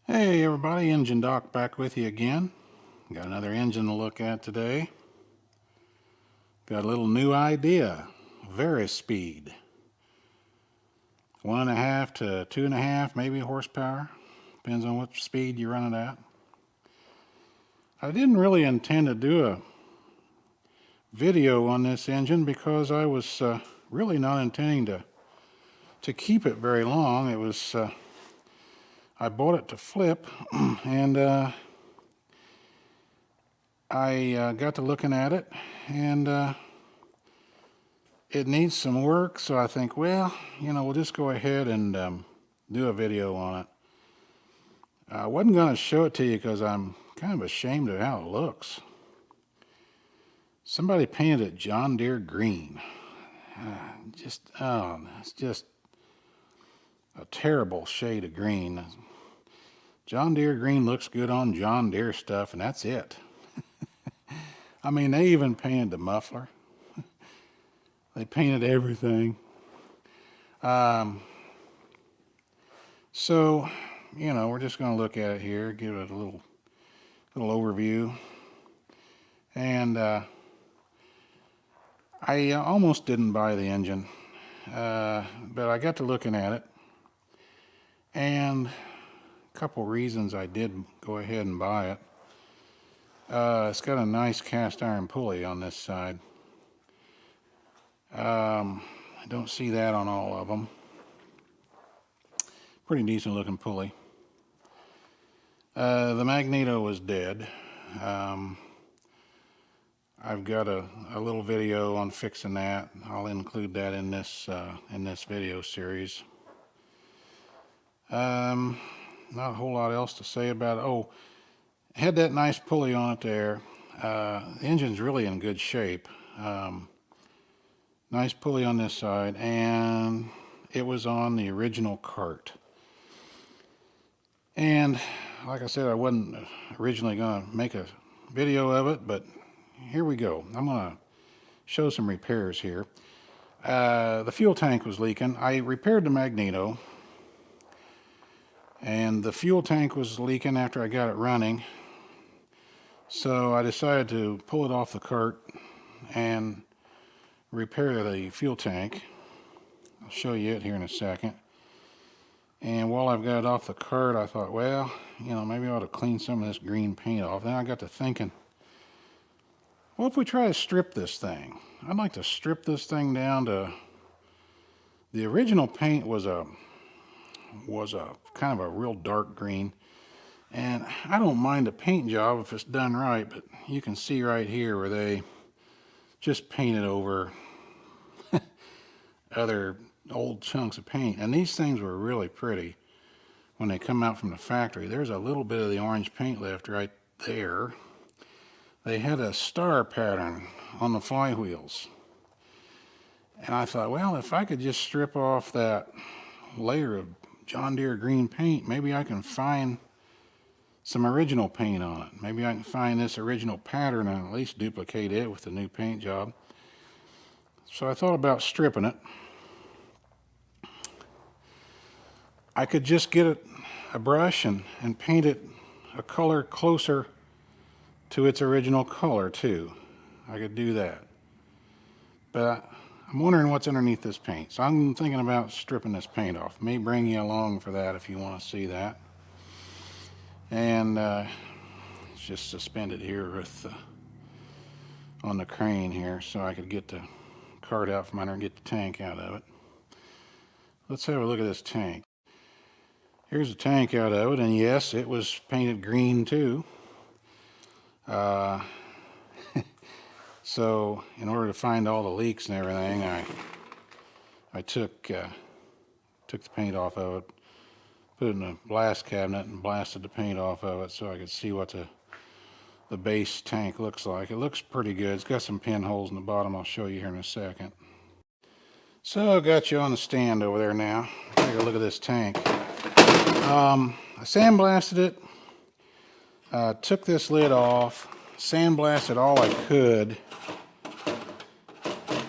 Hey everybody, Engine Doc back with you again. Got another engine to look at today. Got a little new Idea Vari Speed. 1.5 to 2.5 maybe horsepower. Depends on what speed you run it at. I didn't really intend to do a video on this engine because I was really not intending to keep it very long. It was I bought it to flip and I got to looking at it, and it needs some work, so I think, well, we'll just go ahead and do a video on it. I wasn't going to show it to you because I'm kind of ashamed of how it looks. Somebody painted it John Deere green. It's just a terrible shade of green. John Deere green looks good on John Deere stuff, and that's it. I mean, they even painted the muffler. They painted everything. So, we're just going to look at it here, give it a little overview. And I almost didn't buy the engine, but I got to looking at it. And a couple reasons I did go ahead and buy it. It's got a nice cast iron pulley on this side. I don't see that on all of them. Pretty decent looking pulley. The magneto was dead. I've got a little video on fixing that. I'll include that in this video series. Not a whole lot else to say about it. Oh, had that nice pulley on it there. The engine's really in good shape. Nice pulley on this side, and it was on the original cart. And like I said, I wasn't originally going to make a video of it, but here we go. I'm going to show some repairs here. The fuel tank was leaking. I repaired the magneto, and the fuel tank was leaking after I got it running. So I decided to pull it off the cart and repair the fuel tank. I'll show you it here in a second. And while I've got it off the cart, I thought, well, maybe I ought to clean some of this green paint off. Then I got to thinking, what if we try to strip this thing? I'd like to strip this thing down to, the original paint was a kind of a real dark green. And I don't mind a paint job if it's done right, but you can see right here where they just painted over other old chunks of paint. And these things were really pretty when they come out from the factory. There's a little bit of the orange paint left right there. They had a star pattern on the flywheels. And I thought, well, if I could just strip off that layer of John Deere green paint, maybe I can find some original paint on it. Maybe I can find this original pattern and at least duplicate it with the new paint job. So I thought about stripping it. I could just get a brush and paint it a color closer to its original color too. I could do that. But I'm wondering what's underneath this paint. So I'm thinking about stripping this paint off. May bring you along for that if you want to see that. And it's just suspended here with on the crane here, so I could get the cart out from under and get the tank out of it. Let's have a look at this tank. Here's the tank out of it, and yes, it was painted green too. So in order to find all the leaks and everything, I took the paint off of it, put it in a blast cabinet and blasted the paint off of it so I could see what the base tank looks like. It looks pretty good. It's got some pinholes in the bottom. I'll show you here in a second. So I got you on the stand over there now. Take a look at this tank. I sandblasted it, took this lid off, sandblasted all I could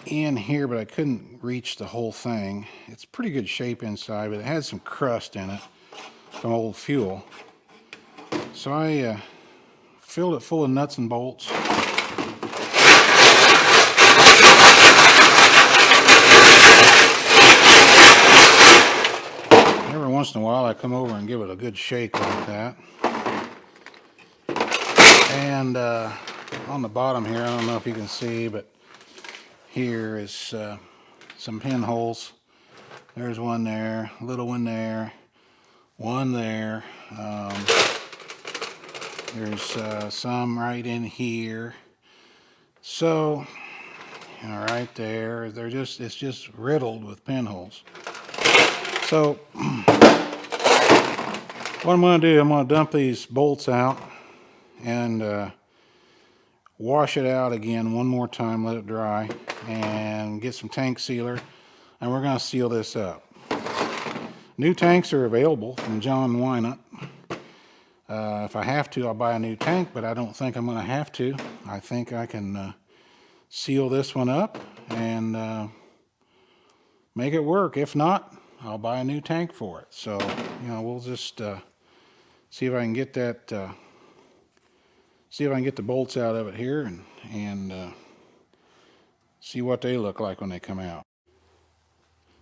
in here, but I couldn't reach the whole thing. It's pretty good shape inside, but it had some crust in it from old fuel. So I filled it full of nuts and bolts. Every once in a while I come over and give it a good shake like that. And on the bottom here, I don't know if you can see, but here is some pinholes. There's one there, a little one there, one there. There's some right in here. So, right there, it's just riddled with pinholes. So, what I'm going to do, I'm going to dump these bolts out and wash it out again one more time, let it dry, and get some tank sealer, and we're going to seal this up. New tanks are available from John Wynant. If I have to, I'll buy a new tank, but I don't think I'm going to have to. I think I can seal this one up and make it work. If not, I'll buy a new tank for it. So, we'll just see if I can get that, see if I can get the bolts out of it here and see what they look like when they come out.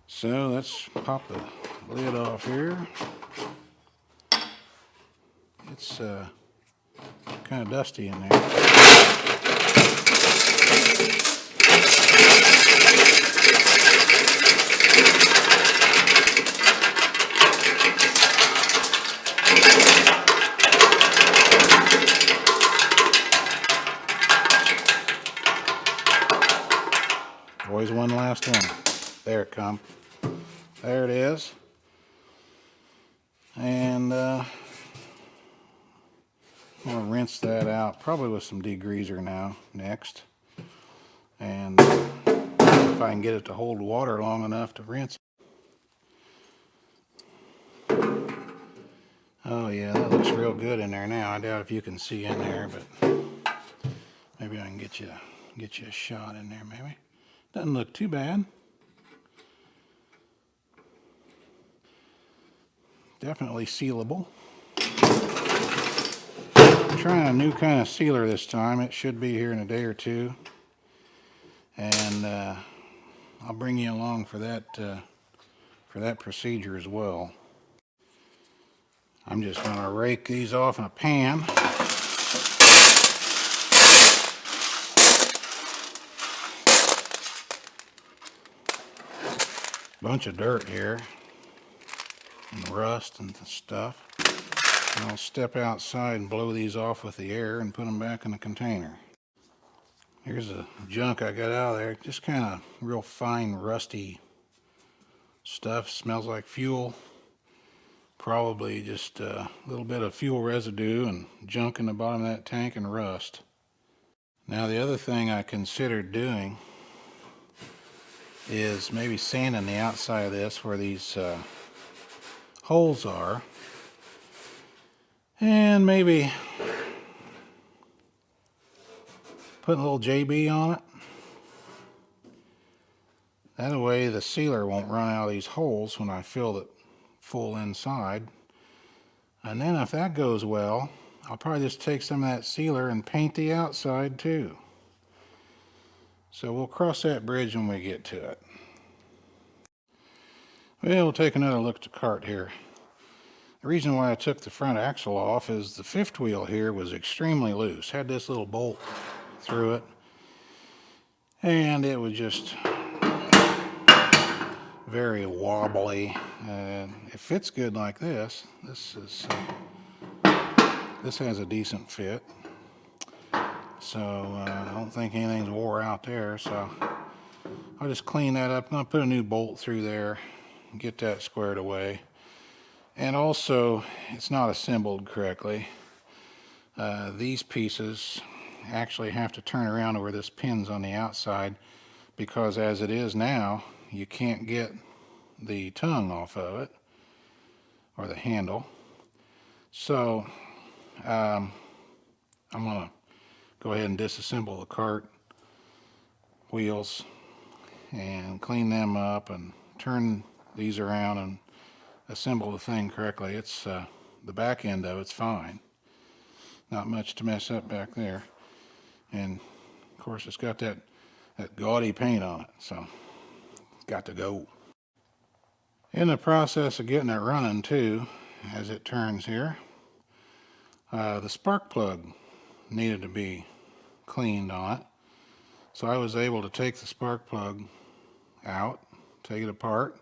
So let's pop the lid off here. It's kind of dusty in there. Always one last one. There it comes. There it is. And I'm going to rinse that out, probably with some degreaser now, next. And if I can get it to hold water long enough to rinse it. Oh yeah, that looks real good in there now. I doubt if you can see in there, but maybe I can get you a shot in there maybe. Doesn't look too bad. Definitely sealable. I'm trying a new kind of sealer this time. It should be here in a day or two. And I'll bring you along for that procedure as well. I'm just going to rake these off in a pan. Bunch of dirt here and rust and stuff. And I'll step outside and blow these off with the air and put them back in the container. Here's the junk I got out of there. Just kind of real fine, rusty stuff. Smells like fuel. Probably just a little bit of fuel residue and junk in the bottom of that tank and rust. Now the other thing I considered doing is maybe sanding the outside of this where these holes are, and maybe putting a little JB on it. That way the sealer won't run out of these holes when I fill it full inside. And then if that goes well, I'll probably just take some of that sealer and paint the outside too. So we'll cross that bridge when we get to it. Well, we'll take another look at the cart here. The reason why I took the front axle off is the fifth wheel here was extremely loose. Had this little bolt through it. And it was just very wobbly. It fits good like this. This has a decent fit. So I don't think anything's wore out there. So I'll just clean that up. I'm going to put a new bolt through there, get that squared away. And also, it's not assembled correctly. These pieces actually have to turn around where this pin's on the outside, because as it is now, you can't get the tongue off of it, or the handle. So I'm going to go ahead and disassemble the cart wheels and clean them up and turn these around and assemble the thing correctly. It's the back end of it's fine. Not much to mess up back there. And of course it's got that gaudy paint on it, so it's got to go. In the process of getting it running too, as it turns here, the spark plug needed to be cleaned on it. So I was able to take the spark plug out, take it apart,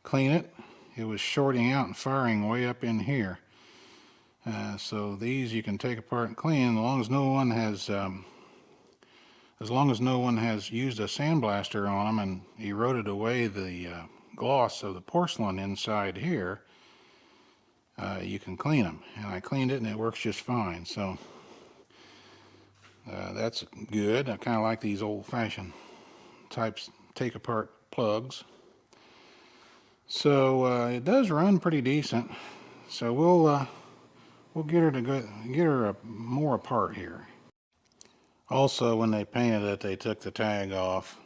clean it. It was shorting out and firing way up in here. So these you can take apart and clean, as long as no one has used a sandblaster on them and eroded away the gloss of the porcelain inside here. You can clean them, and I cleaned it and it works just fine. So that's good. I kind of like these old-fashioned types take apart plugs. So it does run pretty decent. So we'll get her more apart here. Also, when they painted it, they took the tag off.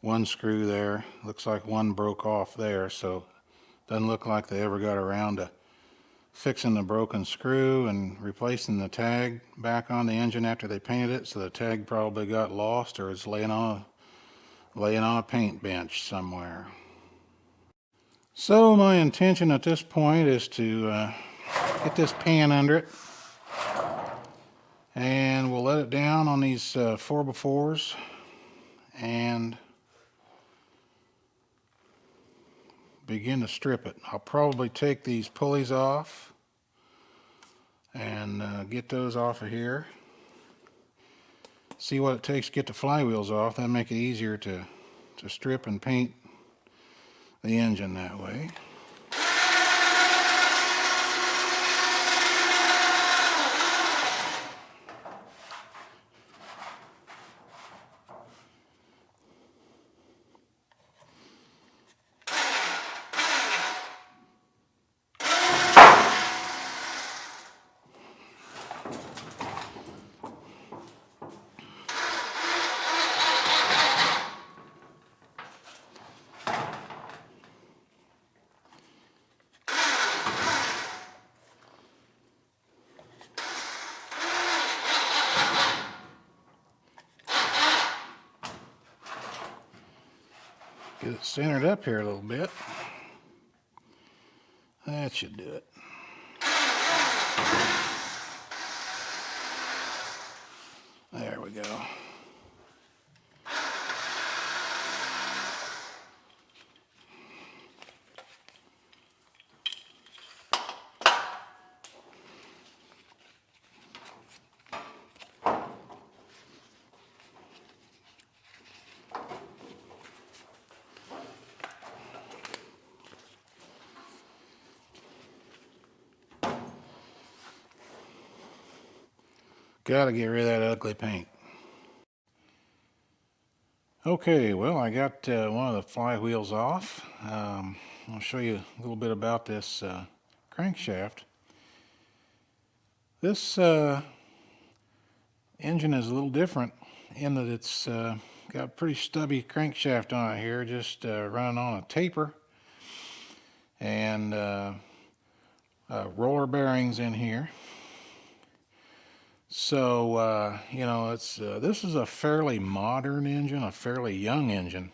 One screw there, looks like one broke off there, so doesn't look like they ever got around to fixing the broken screw and replacing the tag back on the engine after they painted it. So the tag probably got lost or is laying on a paint bench somewhere. So my intention at this point is to get this pan under it, and we'll let it down on these 4x4s and begin to strip it. I'll probably take these pulleys off and get those off of here. See what it takes to get the flywheels off. That'll make it easier to strip and paint the engine that way. Get it centered up here a little bit. That should do it. There we go. Gotta get rid of that ugly paint. Okay, well, I got one of the flywheels off. I'll show you a little bit about this crankshaft. This engine is a little different in that it's got a pretty stubby crankshaft on it here, just running on a taper, and roller bearings in here. So, you know, this is a fairly modern engine, a fairly young engine,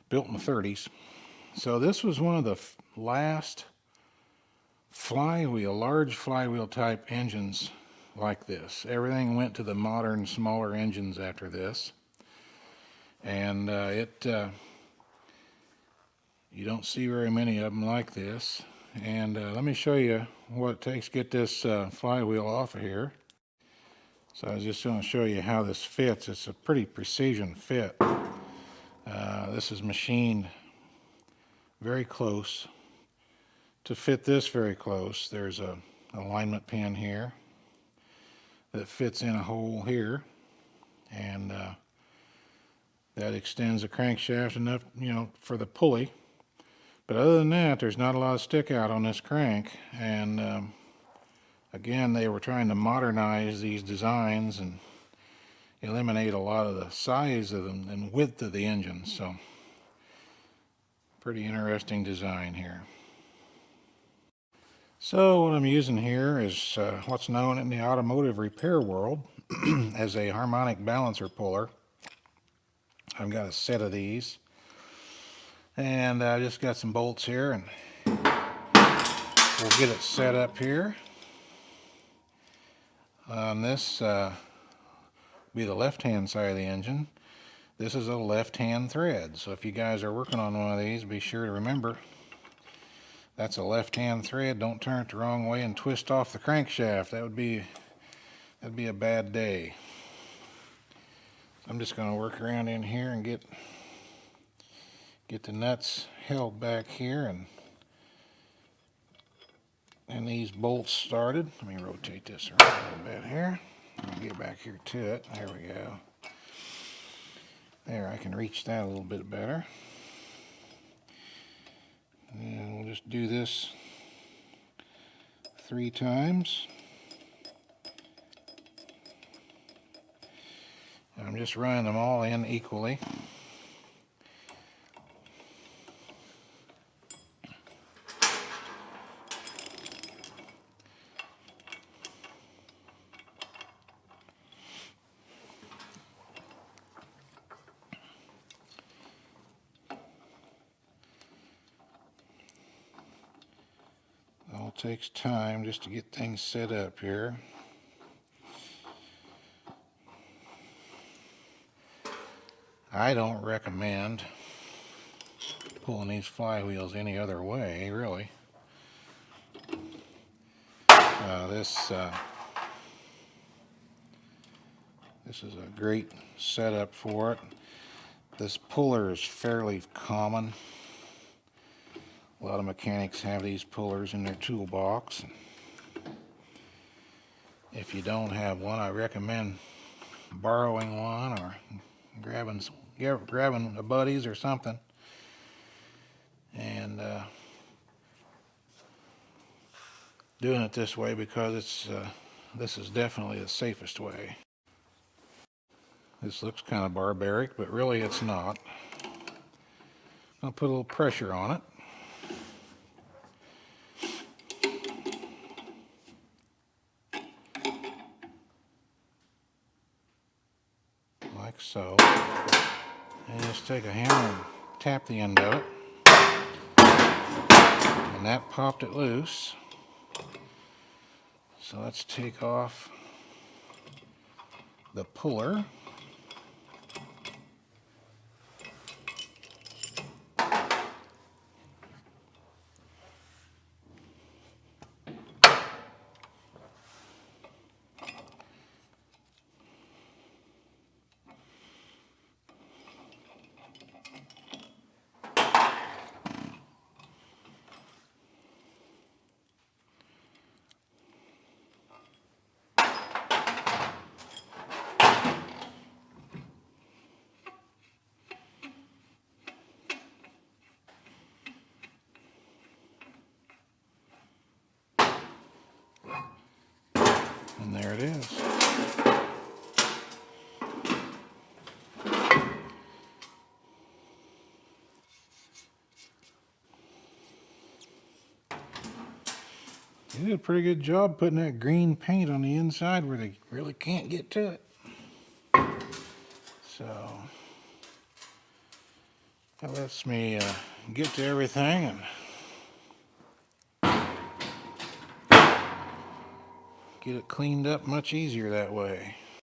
built in the 30s. So this was one of the last large flywheel type engines like this. Everything went to the modern, smaller engines after this. And you don't see very many of them like this. And let me show you what it takes to get this flywheel off of here. So I was just going to show you how this fits. It's a pretty precision fit. This is machined very close. To fit this very close, there's a alignment pin here that fits in a hole here, and that extends the crankshaft enough, you know, for the pulley. But other than that, there's not a lot of stick out on this crank, and again, they were trying to modernize these designs and eliminate a lot of the size of them and width of the engine. So, pretty interesting design here. So what I'm using here is what's known in the automotive repair world as a harmonic balancer puller. I've got a set of these, and I just got some bolts here, and we'll get it set up here. On this be the left-hand side of the engine. This is a left-hand thread, so if you guys are working on one of these, be sure to remember that's a left-hand thread. Don't turn it the wrong way and twist off the crankshaft. That'd be a bad day. I'm just going to work around in here and get the nuts held back here and these bolts started. Let me rotate this around a little bit here. I'll get back here to it. There we go. There, I can reach that a little bit better. And we'll just do this 3 times. And I'm just running them all in equally. It takes time just to get things set up here. I don't recommend pulling these flywheels any other way, really. This is a great setup for it. This puller is fairly common. A lot of mechanics have these pullers in their toolbox. If you don't have one, I recommend borrowing one or grabbing a buddy's or something, and doing it this way, because this is definitely the safest way. This looks kind of barbaric, but really it's not. I'll put a little pressure on it. Like so. And just take a hammer and tap the end of it. And that popped it loose. So let's take off the puller. And there it is. You did a pretty good job putting that green paint on the inside where they really can't get to it. So that lets me get to everything and get it cleaned up much easier that way.